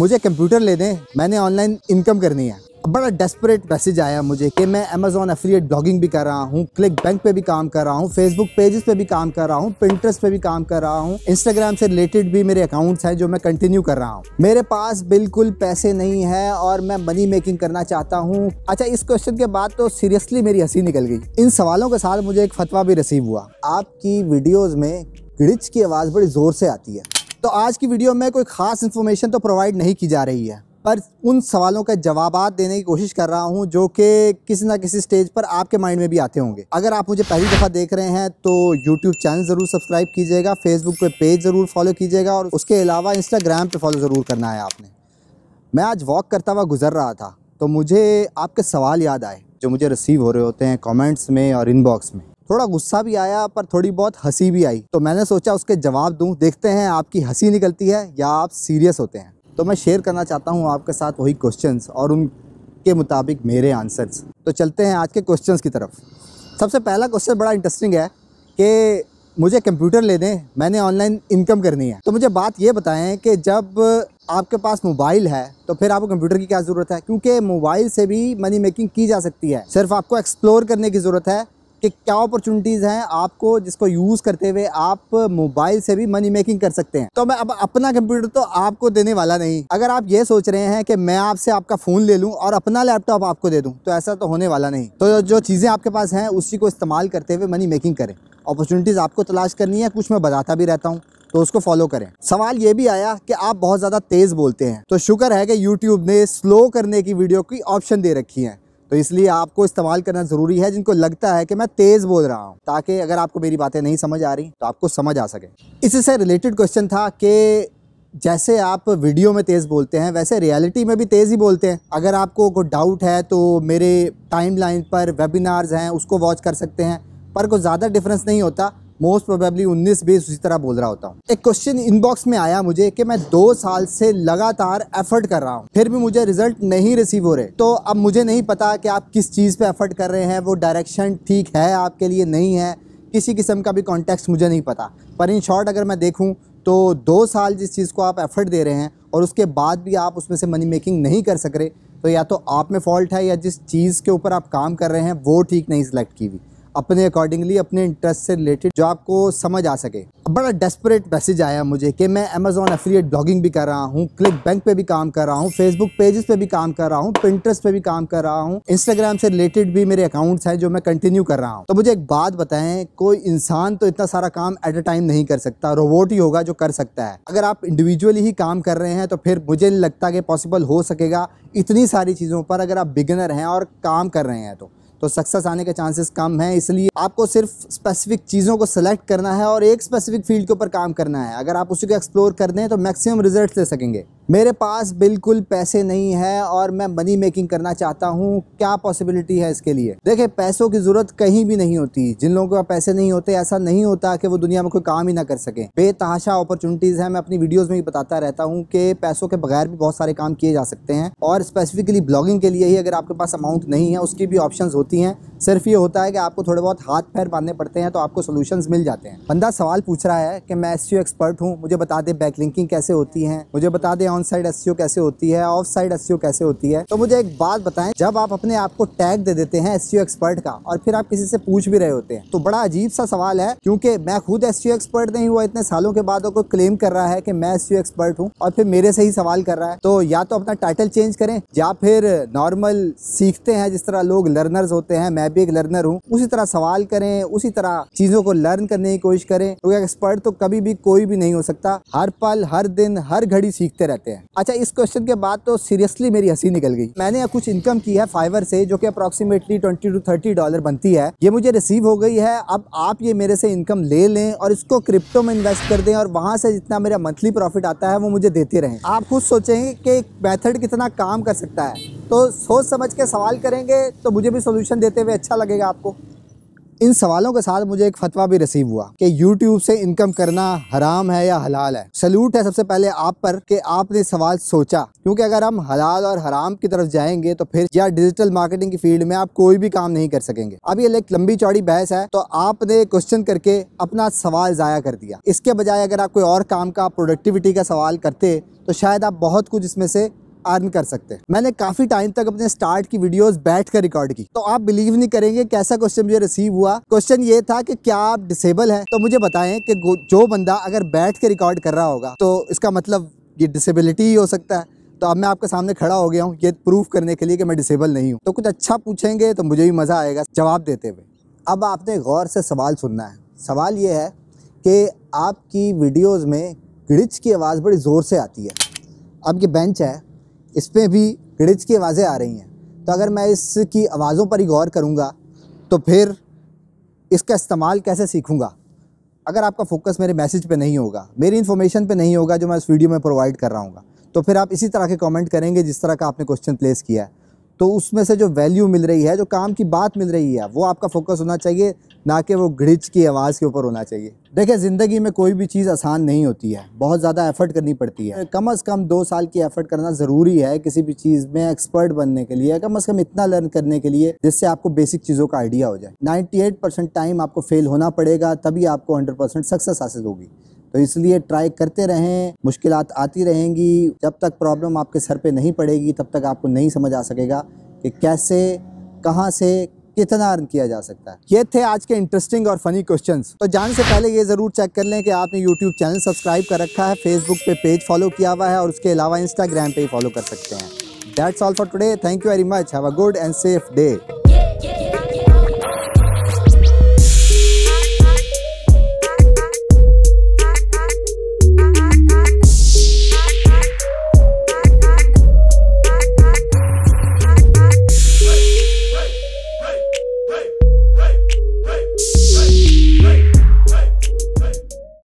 मुझे कंप्यूटर ले दें, मैंने ऑनलाइन इनकम करनी है। बड़ा डेस्परेट मैसेज आया मुझे कि मैं अमेज़ॉन एफिलिएट ब्लॉगिंग भी कर रहा हूँ, क्लिक बैंक पे भी काम कर रहा हूँ, फेसबुक पेजेस पे भी काम कर रहा हूँ, पिंटरेस्ट पे भी काम कर रहा हूँ, इंस्टाग्राम से रिलेटेड भी मेरे अकाउंट्स हैं जो मैं कंटिन्यू कर रहा हूँ। मेरे पास बिल्कुल पैसे नहीं है और मैं मनी मेकिंग करना चाहता हूँ। अच्छा, इस क्वेश्चन के बाद तो सीरियसली मेरी हंसी निकल गई। इन सवालों के साथ मुझे एक फतवा भी रिसीव हुआ। आपकी वीडियोज़ में ग्लिच की आवाज़ बड़ी ज़ोर से आती है। तो आज की वीडियो में कोई ख़ास इन्फॉर्मेशन तो प्रोवाइड नहीं की जा रही है, पर उन सवालों का जवाबात देने की कोशिश कर रहा हूं जो कि किसी ना किसी स्टेज पर आपके माइंड में भी आते होंगे। अगर आप मुझे पहली दफ़ा देख रहे हैं तो यूट्यूब चैनल ज़रूर सब्सक्राइब कीजिएगा, फेसबुक पे पेज ज़रूर फॉलो कीजिएगा और उसके अलावा इंस्टाग्राम पे फॉलो ज़रूर करना है आपने। मैं आज वॉक करता हुआ गुजर रहा था तो मुझे आपके सवाल याद आए जो मुझे रिसीव हो रहे होते हैं कॉमेंट्स में और इनबॉक्स में। थोड़ा गुस्सा भी आया पर थोड़ी बहुत हंसी भी आई, तो मैंने सोचा उसके जवाब दूं। देखते हैं आपकी हंसी निकलती है या आप सीरियस होते हैं। तो मैं शेयर करना चाहता हूं आपके साथ वही क्वेश्चंस और उनके मुताबिक मेरे आंसर्स। तो चलते हैं आज के क्वेश्चंस की तरफ। सबसे पहला क्वेश्चन बड़ा इंटरेस्टिंग है कि मुझे कंप्यूटर ले दें, मैंने ऑनलाइन इनकम करनी है। तो मुझे बात ये बताएं कि जब आपके पास मोबाइल है तो फिर आपको कंप्यूटर की क्या ज़रूरत है, क्योंकि मोबाइल से भी मनी मेकिंग की जा सकती है। सिर्फ आपको एक्सप्लोर करने की ज़रूरत है कि क्या अपॉर्चुनिटीज़ हैं आपको, जिसको यूज़ करते हुए आप मोबाइल से भी मनी मेकिंग कर सकते हैं। तो मैं अब अपना कंप्यूटर तो आपको देने वाला नहीं। अगर आप ये सोच रहे हैं कि मैं आपसे आपका फ़ोन ले लूं और अपना लैपटॉप आपको दे दूं, तो ऐसा तो होने वाला नहीं। तो जो चीज़ें आपके पास हैं उसी को इस्तेमाल करते हुए मनी मेकिंग करें। अपॉर्चुनिटीज़ आपको तलाश करनी है, कुछ मैं बताता भी रहता हूँ, तो उसको फॉलो करें। सवाल ये भी आया कि आप बहुत ज़्यादा तेज़ बोलते हैं, तो शुक्र है कि यूट्यूब ने स्लो करने की वीडियो की ऑप्शन दे रखी है, तो इसलिए आपको इस्तेमाल करना ज़रूरी है जिनको लगता है कि मैं तेज़ बोल रहा हूं, ताकि अगर आपको मेरी बातें नहीं समझ आ रही तो आपको समझ आ सके। इससे रिलेटेड क्वेश्चन था कि जैसे आप वीडियो में तेज़ बोलते हैं वैसे रियलिटी में भी तेज़ ही बोलते हैं। अगर आपको कोई डाउट है तो मेरे टाइमलाइन पर वेबिनार्स हैं, उसको वॉच कर सकते हैं, पर कोई ज़्यादा डिफरेंस नहीं होता। मोस्ट प्रोबेबली 19-20 उसी तरह बोल रहा होता हूँ। एक क्वेश्चन इनबॉक्स में आया मुझे कि मैं 2 साल से लगातार एफर्ट कर रहा हूँ, फिर भी मुझे रिजल्ट नहीं रिसीव हो रहे। तो अब मुझे नहीं पता कि आप किस चीज़ पे एफर्ट कर रहे हैं, वो डायरेक्शन ठीक है आपके लिए नहीं है, किसी किस्म का भी कॉन्टेक्स्ट मुझे नहीं पता। पर इन शॉर्ट अगर मैं देखूँ तो 2 साल जिस चीज़ को आप एफर्ट दे रहे हैं और उसके बाद भी आप उसमें से मनी मेकिंग नहीं कर सक रहे, तो या तो आप में फॉल्ट है या जिस चीज़ के ऊपर आप काम कर रहे हैं वो ठीक नहीं सिलेक्ट की हुई। अपने अकॉर्डिंगली अपने इंटरेस्ट से रिलेटेड जो आपको समझ आ सके। बड़ा डेस्परेट मैसेज आया मुझे कि मैं अमेज़ॉन एफिलिएट ब्लॉगिंग भी कर रहा हूँ, क्लिक बैंक पे भी काम कर रहा हूँ, फेसबुक पेजेस पे भी काम कर रहा हूँ, पिंटरेस्ट पे भी काम कर रहा हूँ, इंस्टाग्राम से रिलेटेड भी मेरे अकाउंट्स हैं जो मैं कंटिन्यू कर रहा हूँ। तो मुझे एक बात बताएं, कोई इंसान तो इतना सारा काम एट अ टाइम नहीं कर सकता, रोबोट ही होगा जो कर सकता है। अगर आप इंडिविजुअली ही काम कर रहे हैं तो फिर मुझे नहीं लगता कि पॉसिबल हो सकेगा इतनी सारी चीज़ों पर। अगर आप बिगिनर हैं और काम कर रहे हैं तो सक्सेस आने के चांसेस कम हैं। इसलिए आपको सिर्फ स्पेसिफिक चीज़ों को सेलेक्ट करना है और एक स्पेसिफिक फील्ड के ऊपर काम करना है। अगर आप उसी को एक्सप्लोर कर दें तो मैक्सिमम रिजल्ट्स ले सकेंगे। मेरे पास बिल्कुल पैसे नहीं है और मैं मनी मेकिंग करना चाहता हूँ, क्या पॉसिबिलिटी है इसके लिए? देखिए, पैसों की ज़रूरत कहीं भी नहीं होती। जिन लोगों के पास पैसे नहीं होते, ऐसा नहीं होता कि वो दुनिया में कोई काम ही ना कर सकें। बेतहाशा अपॉर्चुनिटीज़ हैं। मैं अपनी वीडियोज़ में भी बताता रहता हूँ कि पैसों के बगैर भी बहुत सारे काम किए जा सकते हैं, और स्पेसिफिकली ब्लॉगिंग के लिए ही अगर आपके पास अमाउंट नहीं है उसकी भी ऑप्शंस होती हैं। सिर्फ ये होता है कि आपको थोड़े बहुत हाथ पैर बांधने पड़ते हैं तो आपको सोल्यूशंस मिल जाते हैं। बंदा सवाल पूछ रहा है कि मैं एसईओ एक्सपर्ट हूँ, मुझे बता दे बैकलिंकिंग कैसे होती है, मुझे बता दे ऑन साइड एसईओ कैसे होती है, ऑफ साइड एसईओ कैसे होती है। तो मुझे एक बात बताएं, जब आप अपने आप को टैग दे देते हैं एसईओ एक्सपर्ट का और फिर आप किसी से पूछ भी रहे होते हैं, तो बड़ा अजीब सा सवाल है, क्योंकि मैं खुद एसईओ एक्सपर्ट नहीं हुआ इतने सालों के बाद, कोई क्लेम कर रहा है कि मैं एसईओ एक्सपर्ट हूँ और फिर मेरे से ही सवाल कर रहा है। तो या तो अपना टाइटल चेंज करें या फिर नॉर्मल सीखते हैं जिस तरह लोग लर्नर्स होते हैं, मैं भी एक लर्नर हूँ, उसी तरह सवाल करें, उसी तरह चीज़ों को लर्न करने की कोशिश करें। क्योंकि एक्सपर्ट तो कभी भी कोई भी नहीं हो सकता, हर पल हर दिन हर घड़ी सीखते रहते हैं। अच्छा, इस क्वेश्चन के बाद तो सीरियसली मेरी हंसी निकल गई। मैंने कुछ इनकम की है फाइवर से जो कि अप्रॉक्सीमेटली $20 to $30 बनती है, ये मुझे रिसीव हो गई है। अब आप ये मेरे से इनकम ले लें और इसको क्रिप्टो में इन्वेस्ट कर दें और वहां से जितना मेरा मंथली प्रॉफिट आता है वो मुझे देते रहें। आप खुद सोचेंगे कि मेथड कितना काम कर सकता है, तो सोच समझ के सवाल करेंगे तो मुझे भी सोल्यूशन देते हुए अच्छा लगेगा आपको। इन सवालों के साथ मुझे एक फतवा भी रिसीव हुआ कि YouTube से इनकम करना हराम है या हलाल है। सैल्यूट है सबसे पहले आप पर कि आपने सवाल सोचा, क्योंकि अगर हम हलाल और हराम की तरफ जाएंगे तो फिर या डिजिटल मार्केटिंग की फील्ड में आप कोई भी काम नहीं कर सकेंगे। अब ये एक लंबी चौड़ी बहस है, तो आपने क्वेश्चन करके अपना सवाल ज़ाया कर दिया। इसके बजाय अगर आप कोई और काम का प्रोडक्टिविटी का सवाल करते तो शायद आप बहुत कुछ इसमें से अर्न कर सकते हैं। मैंने काफ़ी टाइम तक अपने स्टार्ट की वीडियोस बैठकर रिकॉर्ड की, तो आप बिलीव नहीं करेंगे कैसा क्वेश्चन मुझे रिसीव हुआ। क्वेश्चन ये था कि क्या आप डिसेबल हैं? तो मुझे बताएं कि जो बंदा अगर बैठ के रिकॉर्ड कर रहा होगा तो इसका मतलब ये डिसेबिलिटी ही हो सकता है। तो अब मैं आपके सामने खड़ा हो गया हूँ ये प्रूफ करने के लिए कि मैं डिसेबल नहीं हूँ। तो कुछ अच्छा पूछेंगे तो मुझे भी मज़ा आएगा जवाब देते हुए। अब आपने गौर से सवाल सुनना है। सवाल ये है कि आपकी वीडियोज़ में ग्लिच की आवाज़ बड़ी ज़ोर से आती है। अब ये बेंच है, इसमें भी ग्लिच की आवाज़ें आ रही हैं। तो अगर मैं इसकी आवाज़ों पर ही गौर करूँगा तो फिर इसका इस्तेमाल कैसे सीखूँगा? अगर आपका फोकस मेरे मैसेज पे नहीं होगा, मेरी इन्फॉर्मेशन पे नहीं होगा जो मैं इस वीडियो में प्रोवाइड कर रहा हूँ, तो फिर आप इसी तरह के कमेंट करेंगे जिस तरह का आपने क्वेश्चन प्लेस किया है। तो उसमें से जो वैल्यू मिल रही है, जो काम की बात मिल रही है, वो आपका फोकस होना चाहिए, ना कि वो ग्लिच की आवाज़ के ऊपर होना चाहिए। देखिए, ज़िंदगी में कोई भी चीज़ आसान नहीं होती है, बहुत ज़्यादा एफर्ट करनी पड़ती है। कम से कम 2 साल की एफर्ट करना ज़रूरी है किसी भी चीज़ में एक्सपर्ट बनने के लिए, कम से कम इतना लर्न करने के लिए जिससे आपको बेसिक चीज़ों का आइडिया हो जाए। 98% टाइम आपको फेल होना पड़ेगा, तभी आपको 100% सक्सेस हासिल होगी। तो इसलिए ट्राई करते रहें, मुश्किलात आती रहेंगी। जब तक प्रॉब्लम आपके सर पे नहीं पड़ेगी तब तक आपको नहीं समझ आ सकेगा कि कैसे, कहाँ से, कितना अर्न किया जा सकता है। ये थे आज के इंटरेस्टिंग और फनी क्वेश्चंस। तो जाने से पहले ये ज़रूर चेक कर लें कि आपने यूट्यूब चैनल सब्सक्राइब कर रखा है, फेसबुक पे पेज फॉलो किया हुआ है और उसके अलावा इंस्टाग्राम पे ही फॉलो कर सकते हैं। That's all for today. Thank you very much. Have a good and safe day.